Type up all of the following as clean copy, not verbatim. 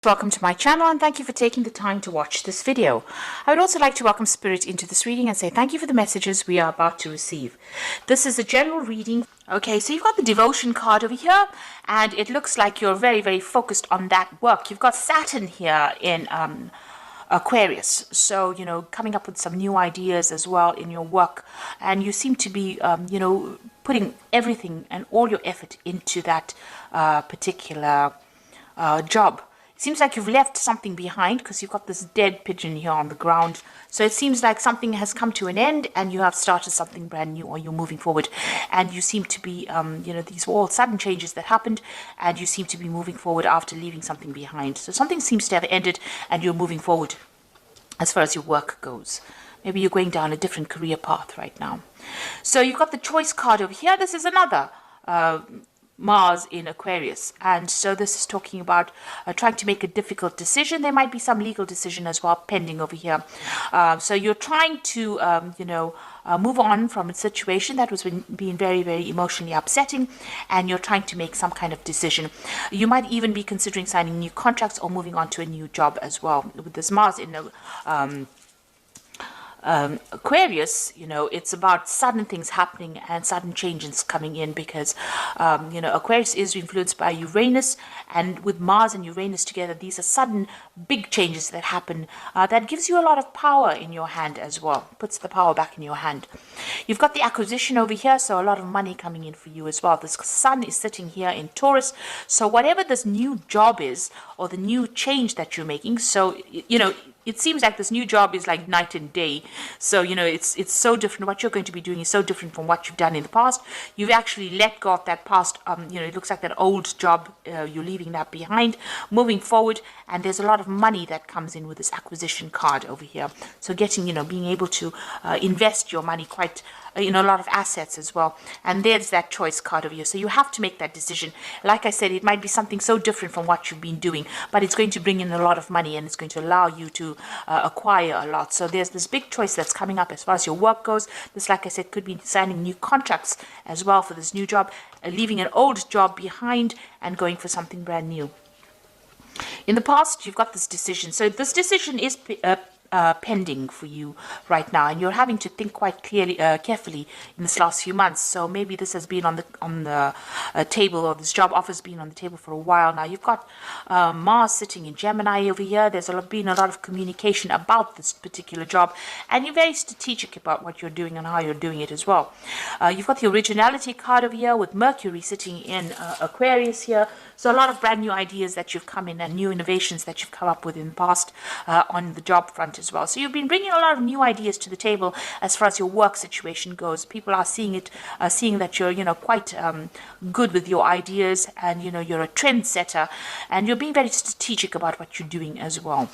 Welcome to my channel and thank you for taking the time to watch this video. I would also like to welcome Spirit into this reading and say thank you for the messages we are about to receive. This is a general reading. Okay, so you've got the devotion card over here and it looks like you're very, very focused on that work. You've got Saturn here in Aquarius, so coming up with some new ideas as well in your work, and you seem to be putting everything and all your effort into that particular job. It seems like you've left something behind because you've got this dead pigeon here on the ground. So it seems like something has come to an end and you have started something brand new, or you're moving forward. And you seem to be, these were all sudden changes that happened and you seem to be moving forward after leaving something behind. So something seems to have ended and you're moving forward as far as your work goes. Maybe you're going down a different career path right now. So you've got the choice card over here. This is another Mars in Aquarius, and so this is talking about trying to make a difficult decision. There might be some legal decision as well pending over here. So you're trying to move on from a situation that was being very, very emotionally upsetting, and you're trying to make some kind of decision. You might even be considering signing new contracts or moving on to a new job as well. With this Mars in Aquarius, it's about sudden things happening and sudden changes coming in because, Aquarius is influenced by Uranus, and with Mars and Uranus together, these are sudden big changes that happen that gives you a lot of power in your hand as well, puts the power back in your hand. You've got the acquisition over here, so a lot of money coming in for you as well. The sun is sitting here in Taurus, so whatever this new job is or the new change that you're making, so, it seems like this new job is like night and day. So, it's so different. What you're going to be doing is so different from what you've done in the past. You've actually let go of that past, it looks like that old job, you're leaving that behind, moving forward, and there's a lot of money that comes in with this acquisition card over here. So getting, being able to invest your money quite, a lot of assets as well. And there's that choice card over here. So you have to make that decision. Like I said, it might be something so different from what you've been doing, but it's going to bring in a lot of money and it's going to allow you to acquire a lot. So there's this big choice that's coming up as far as your work goes. This, like I said, could be signing new contracts as well for this new job, leaving an old job behind and going for something brand new. In the past, you've got this decision. So this decision is pending for you right now, and you're having to think quite carefully in this last few months. So maybe this has been on the table, or this job offer's been on the table for a while now. You've got Mars sitting in Gemini over here. There's been a lot of communication about this particular job, and you're very strategic about what you're doing and how you're doing it as well. You've got the originality card over here with Mercury sitting in Aquarius here. So a lot of brand new ideas that you've come in and new innovations that you've come up with in the past on the job front as well. So you've been bringing a lot of new ideas to the table as far as your work situation goes. People are seeing that you're, quite good with your ideas, and, you're a trendsetter, and you're being very strategic about what you're doing as well.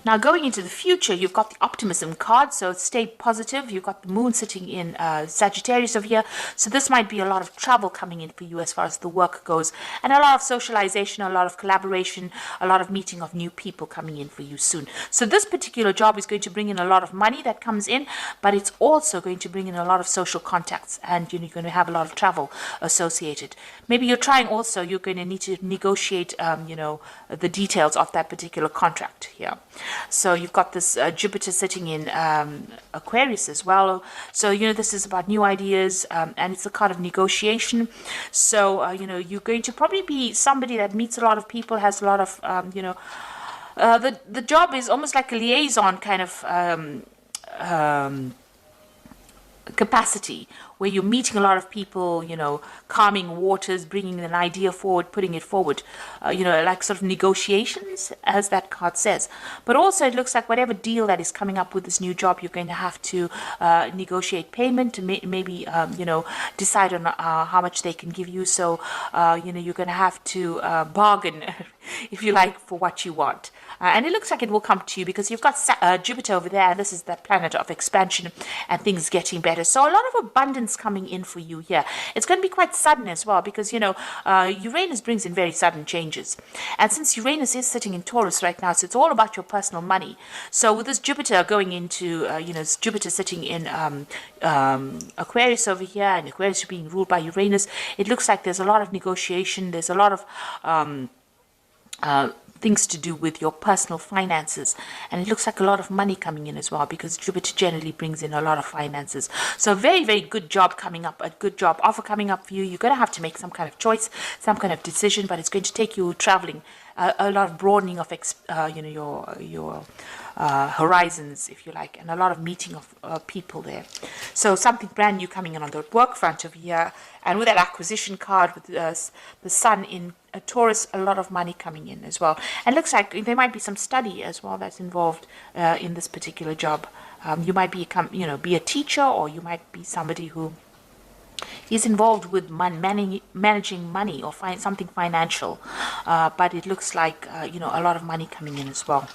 Now, going into the future, you've got the optimism card, so stay positive. You've got the moon sitting in Sagittarius over here, so this might be a lot of travel coming in for you as far as the work goes, and a lot of socialization, a lot of collaboration, a lot of meeting of new people coming in for you soon. So this particular job is going to bring in a lot of money that comes in, but it's also going to bring in a lot of social contacts, and you're going to have a lot of travel associated. Maybe you're going to need to negotiate, the details of that particular contract here. So you've got this Jupiter sitting in Aquarius as well. So, this is about new ideas, and it's a kind of negotiation. So, you're going to probably be somebody that meets a lot of people, has a lot of, the job is almost like a liaison kind of capacity, where you're meeting a lot of people, calming waters, bringing an idea forward, putting it forward, like sort of negotiations, as that card says. But also it looks like whatever deal that is coming up with this new job, you're going to have to negotiate payment, maybe, decide on how much they can give you. So, you're going to have to bargain, if you like, for what you want. And it looks like it will come to you because you've got Jupiter over there, and this is the planet of expansion and things getting better. So a lot of abundance coming in for you here. It's going to be quite sudden as well because, Uranus brings in very sudden changes. And since Uranus is sitting in Taurus right now, so it's all about your personal money. So with this Jupiter going into, Jupiter sitting in Aquarius over here, and Aquarius being ruled by Uranus, it looks like there's a lot of negotiation. There's a lot of things to do with your personal finances, and it looks like a lot of money coming in as well, because Jupiter generally brings in a lot of finances. So very, very good job coming up, a good job offer coming up for you. You're going to have to make some kind of choice, some kind of decision, but it's going to take you traveling, a lot of broadening of your horizons, if you like, and a lot of meeting of people there. So something brand new coming in on the work front of here, and with that acquisition card with the sun in Taurus, a lot of money coming in as well. And looks like there might be some study as well that's involved in this particular job. You might be a teacher, or you might be somebody who is involved with managing money or something financial, but it looks like a lot of money coming in as well.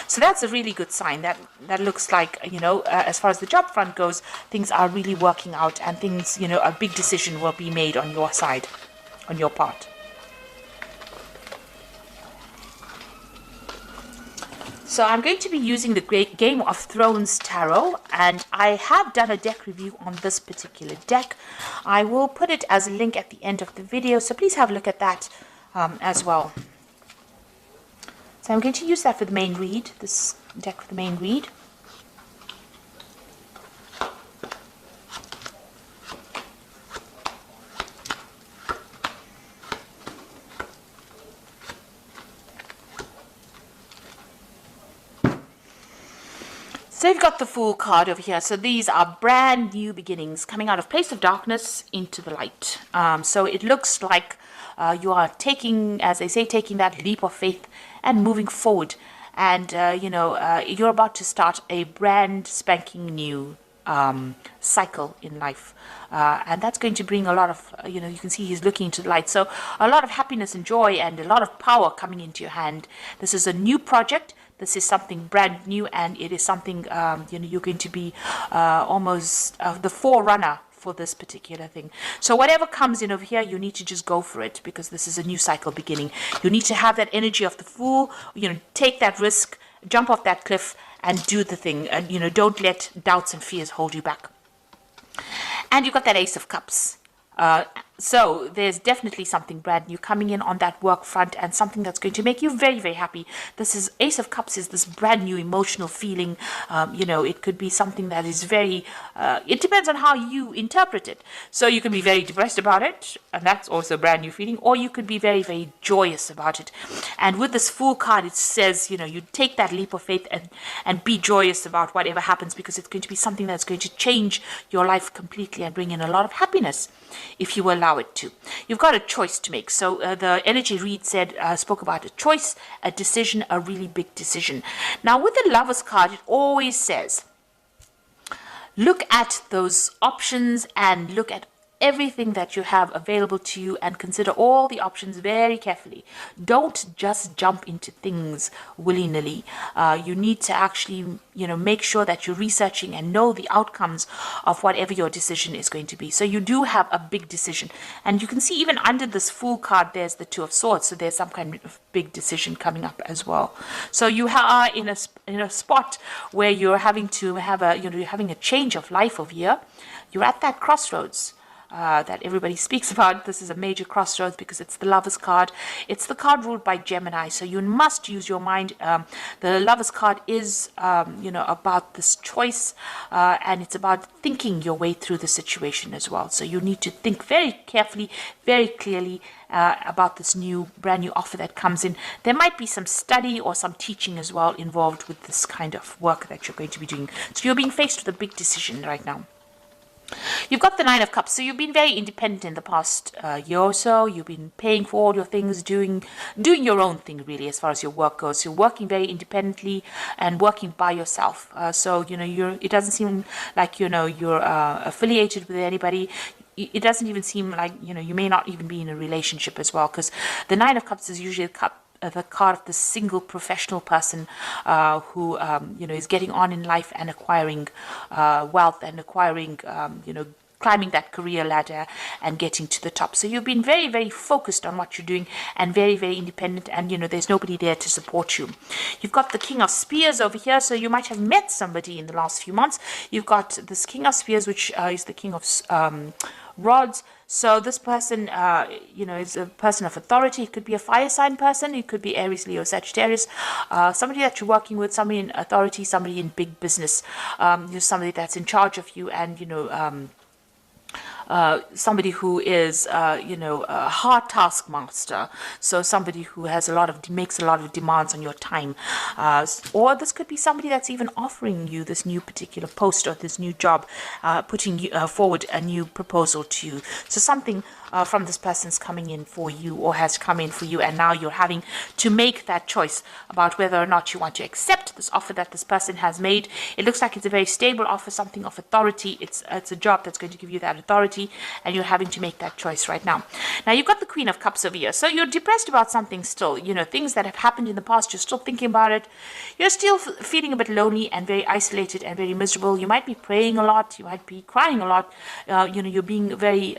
So that's a really good sign. That looks like as far as the job front goes, things are really working out, and things a big decision will be made on your side, on your part. So I'm going to be using the Great Game of Thrones Tarot, and I have done a deck review on this particular deck. I will put it as a link at the end of the video, so please have a look at that as well. So I'm going to use that for the main read, this deck for the main read. So you've got the Fool card over here. So these are brand new beginnings coming out of place of darkness into the light. So it looks like you are taking, as they say, taking that leap of faith and moving forward. And, you're about to start a brand spanking new cycle in life. And that's going to bring a lot of, you can see he's looking into the light. So a lot of happiness and joy and a lot of power coming into your hand. This is a new project. This is something brand new, and it is something, you're going to be almost the forerunner for this particular thing. So whatever comes in over here, you need to just go for it, because this is a new cycle beginning. You need to have that energy of the Fool, take that risk, jump off that cliff and do the thing. And, don't let doubts and fears hold you back. And you've got that Ace of Cups. So there's definitely something brand new coming in on that work front, and something that's going to make you very, very happy. This is Ace of Cups is this brand new emotional feeling. It could be something that is very, it depends on how you interpret it. So you can be very depressed about it, and that's also a brand new feeling, or you could be very, very joyous about it. And with this Fool card, it says, you take that leap of faith and be joyous about whatever happens, because it's going to be something that's going to change your life completely and bring in a lot of happiness if you allow it to. You've got a choice to make. So the energy read spoke about a choice, a decision, a really big decision. Now with the Lover's card, it always says, look at those options and look at everything that you have available to you, and consider all the options very carefully. Don't just jump into things willy-nilly. You need to actually, make sure that you're researching and know the outcomes of whatever your decision is going to be. So you do have a big decision, and you can see even under this Fool card, there's the Two of Swords. So there's some kind of big decision coming up as well. So you are in a spot where you're having to have you're having a change of life over here. You're at that crossroads that everybody speaks about. This is a major crossroads because it's the Lover's card. It's the card ruled by Gemini, so you must use your mind. The Lover's card is, about this choice, and it's about thinking your way through the situation as well. So you need to think very carefully, very clearly about this brand new offer that comes in. There might be some study or some teaching as well involved with this kind of work that you're going to be doing. So you're being faced with a big decision right now. You've got the Nine of Cups, so you've been very independent in the past year or so. You've been paying for all your things, doing your own thing really as far as your work goes. You're working very independently and working by yourself. So it doesn't seem like you're affiliated with anybody. It doesn't even seem like you may not even be in a relationship as well, because the Nine of Cups is usually the card of the single professional person who is getting on in life and acquiring wealth and acquiring climbing that career ladder and getting to the top. So you've been very, very focused on what you're doing and very, very independent, and there's nobody there to support you. You've got the King of Spears over here, so you might have met somebody in the last few months. You've got this King of Spears, which is the King of rods. So this person, is a person of authority. It could be a fire sign person. It could be Aries, Leo, Sagittarius. Somebody that you're working with, somebody in authority, somebody in big business. Somebody that's in charge of you, and somebody who is, a hard taskmaster. So somebody who has makes a lot of demands on your time. Or this could be somebody that's even offering you this new particular post or this new job, putting forward a new proposal to you. So something from this person's coming in for you, or has come in for you, and now you're having to make that choice about whether or not you want to accept this offer that this person has made. It looks like it's a very stable offer, something of authority. It's a job that's going to give you that authority, and you're having to make that choice right now. Now you've got the Queen of Cups over here, so you're depressed about something still. Things that have happened in the past, you're still thinking about it. You're still feeling a bit lonely and very isolated and very miserable. You might be praying a lot, you might be crying a lot. You're being very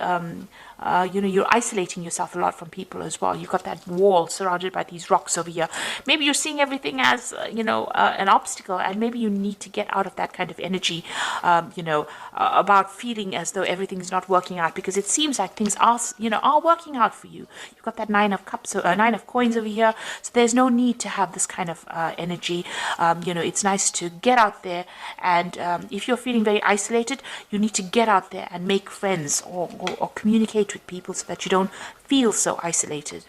you're isolating yourself a lot from people as well. You've got that wall surrounded by these rocks over here. Maybe you're seeing everything as, an obstacle, and maybe you need to get out of that kind of energy, about feeling as though everything's not working out, because it seems like things are working out for you. You've got that Nine of Cups, Nine of Coins over here. So there's no need to have this kind of energy. It's nice to get out there, and if you're feeling very isolated, you need to get out there and make friends, or communicate with people, so that you don't feel so isolated.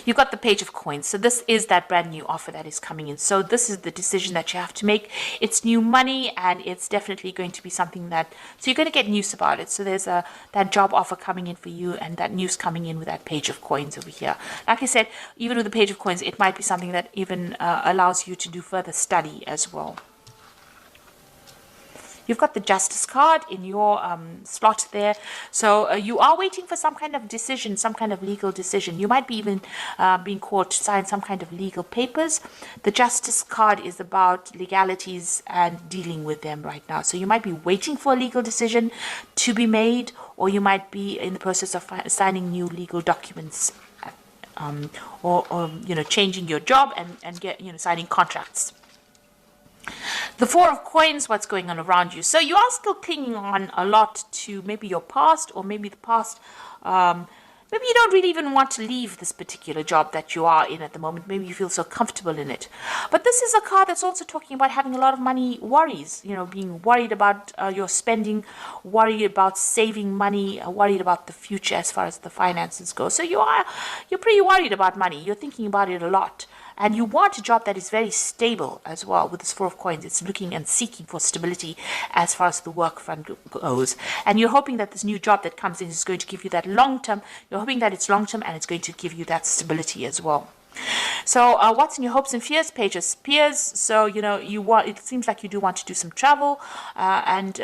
You've got the Page of Coins. So this is that brand new offer that is coming in. So this is the decision that you have to make. It's new money, and it's definitely going to be something so you're going to get news about it. So there's that job offer coming in for you, and that news coming in with that Page of Coins over here. Like I said, even with the Page of Coins, it might be something that even allows you to do further study as well. You've got the Justice card in your slot there. So you are waiting for some kind of decision, some kind of legal decision. You might be even being called to sign some kind of legal papers. The Justice card is about legalities and dealing with them right now. So you might be waiting for a legal decision to be made, or you might be in the process of signing new legal documents, or changing your job and signing contracts. The Four of Coins, what's going on around you? So you are still clinging on a lot to maybe your past, or maybe the past. Maybe you don't really even want to leave this particular job that you are in at the moment. Maybe you feel so comfortable in it. But this is a card that's also talking about having a lot of money worries. Being worried about your spending, worried about saving money, worried about the future as far as the finances go. So you're pretty worried about money. You're thinking about it a lot. And you want a job that is very stable as well. With this Four of Coins, it's looking and seeking for stability as far as the work front goes. And you're hoping that this new job that comes in is going to give you that long-term. You're hoping that it's long-term, and it's going to give you that stability as well. So what's in your hopes and fears? Page of Spears. So it seems like you do want to do some travel, and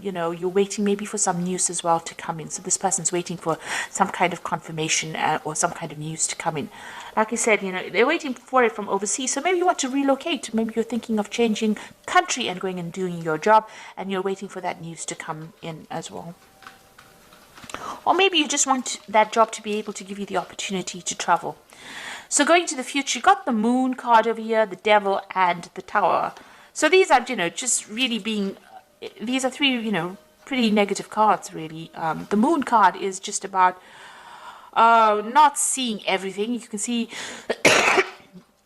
you're waiting maybe for some news as well to come in. So this person's waiting for some kind of confirmation or some kind of news to come in. Like I said, they're waiting for it from overseas. So maybe you want to relocate. Maybe you're thinking of changing country and going and doing your job, and you're waiting for that news to come in as well. Or maybe you just want that job to be able to give you the opportunity to travel. So going to the future, you got the Moon card over here, the Devil, and the Tower. So these are, just really these are three, pretty negative cards, really. The Moon card is just about not seeing everything. You can see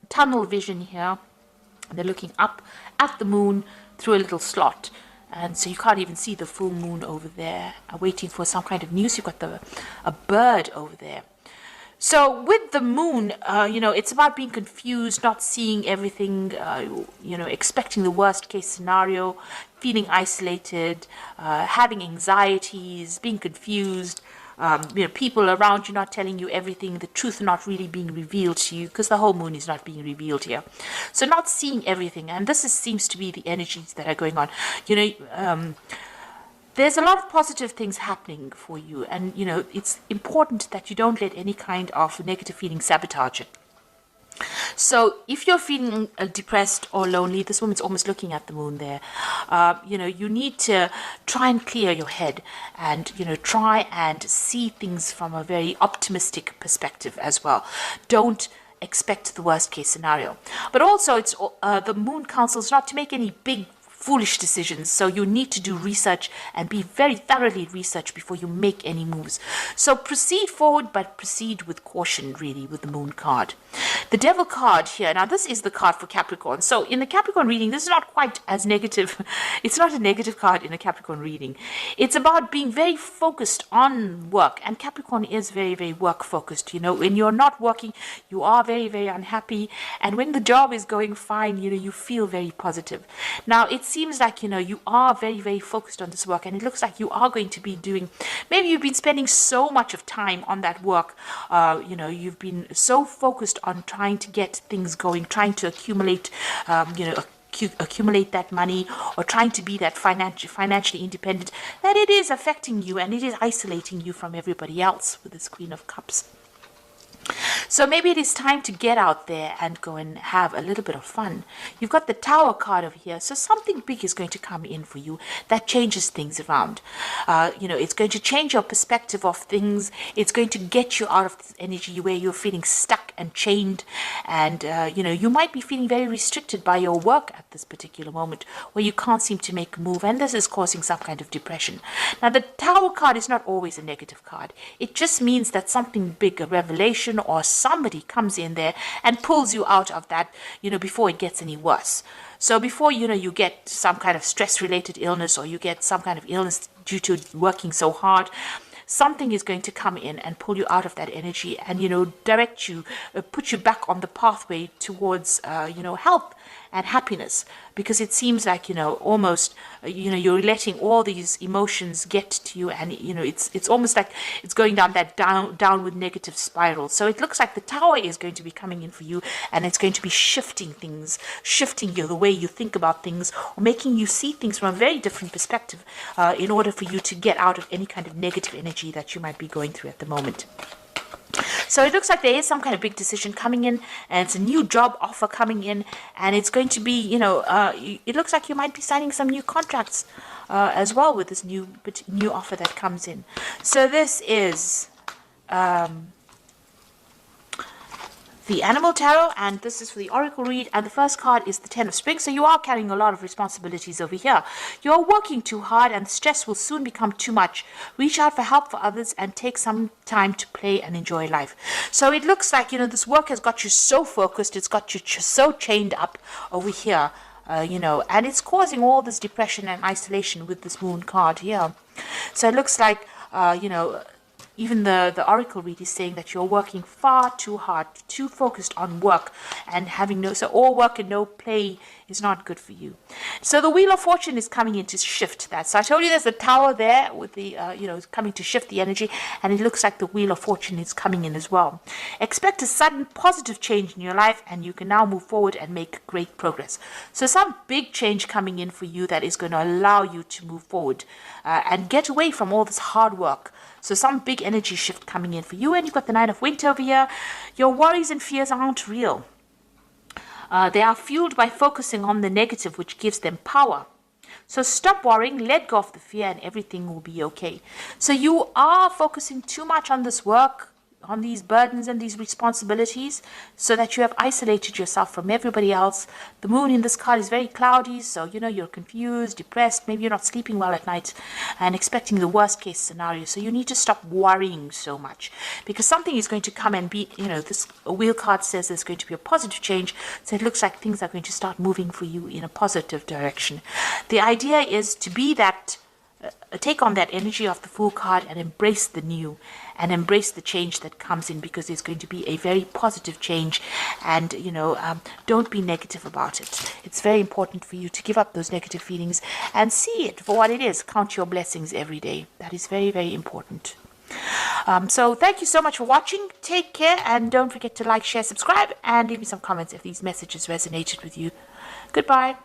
tunnel vision here. They're looking up at the moon through a little slot. And so you can't even see the full moon over there. Waiting for some kind of news. You've got a bird over there. So with the moon, it's about being confused, not seeing everything, expecting the worst case scenario, feeling isolated, having anxieties, being confused, people around you not telling you everything, the truth not really being revealed to you, because the whole moon is not being revealed here. So not seeing everything, and this seems to be the energies that are going on. There's a lot of positive things happening for you, and it's important that you don't let any kind of negative feeling sabotage it. So if you're feeling depressed or lonely, this woman's almost looking at the moon there. You need to try and clear your head, and try and see things from a very optimistic perspective as well. Don't expect the worst case scenario. But also, it's the moon counsels not to make any big foolish decisions. So you need to do research and be very thoroughly researched before you make any moves. So proceed forward, but proceed with caution, really, with the Moon card. The Devil card here. Now, this is the card for Capricorn. So in the Capricorn reading, this is not quite as negative. It's not a negative card in a Capricorn reading. It's about being very focused on work. And Capricorn is very, very work focused. You know, when you're not working, you are very, very unhappy. And when the job is going fine, you know, you feel very positive. Now, it seems like, you know, you are very, very focused on this work. And it looks like you are going to be doing, maybe you've been spending so much of time on that work. You know, you've been so focused on trying to get things going, trying to accumulate, accumulate that money, or trying to be that financially independent, that it is affecting you and it is isolating you from everybody else with this Queen of Cups. So maybe it is time to get out there and go and have a little bit of fun. You've got the Tower card over here. So something big is going to come in for you that changes things around. You know, it's going to change your perspective of things. It's going to get you out of this energy where you're feeling stuck and chained. And, you know, you might be feeling very restricted by your work at this particular moment where you can't seem to make a move. And this is causing some kind of depression. Now, the Tower card is not always a negative card. It just means that something big, a revelation, or somebody comes in there and pulls you out of that, you know, before it gets any worse. So before, you know, you get some kind of stress-related illness, or you get some kind of illness due to working so hard, something is going to come in and pull you out of that energy and, you know, direct you, put you back on the pathway towards, you know, health and happiness. Because it seems like, you know, almost, you know, you're letting all these emotions get to you, and, you know, it's almost like it's going down that downward negative spiral. So it looks like the Tower is going to be coming in for you, and it's going to be shifting things, shifting you, the way you think about things, or making you see things from a very different perspective, in order for you to get out of any kind of negative energy that you might be going through at the moment. So it looks like there is some kind of big decision coming in, and it's a new job offer coming in, and it's going to be, you know, it looks like you might be signing some new contracts as well with this new offer that comes in. So this is the Animal Tarot, and this is for the Oracle read, and the first card is the Ten of Spring. So you are carrying a lot of responsibilities over here. You're working too hard, and stress will soon become too much. Reach out for help for others and take some time to play and enjoy life. So it looks like, you know, this work has got you so focused, it's got you so chained up over here, you know, and it's causing all this depression and isolation with this Moon card here. So it looks like, you know, even the Oracle read is saying that you're working far too hard, too focused on work, and having so all work and no play is not good for you. So the Wheel of Fortune is coming in to shift that. So I told you there's a Tower there with the, you know, coming to shift the energy, and it looks like the Wheel of Fortune is coming in as well. Expect a sudden positive change in your life, and you can now move forward and make great progress. So some big change coming in for you that is going to allow you to move forward and get away from all this hard work. So some big energy shift coming in for you. And you've got the Nine of Winter over here. Your worries and fears aren't real. They are fueled by focusing on the negative, which gives them power. So stop worrying, let go of the fear, and everything will be okay. So you are focusing too much on this work, on these burdens and these responsibilities, so that you have isolated yourself from everybody else. The moon in this card is very cloudy, so, you know, you're confused, depressed, maybe you're not sleeping well at night and expecting the worst case scenario. So you need to stop worrying so much, because something is going to come and be, you know, this wheel card says there's going to be a positive change. So it looks like things are going to start moving for you in a positive direction. The idea is to be that, take on that energy of the Fool card and embrace the new and embrace the change that comes in, because it's going to be a very positive change. And, you know, don't be negative about it. It's very important for you to give up those negative feelings and see it for what it is. Count your blessings every day. That is very, very important. So thank you so much for watching. Take care, and don't forget to like, share, subscribe, and leave me some comments if these messages resonated with you. Goodbye.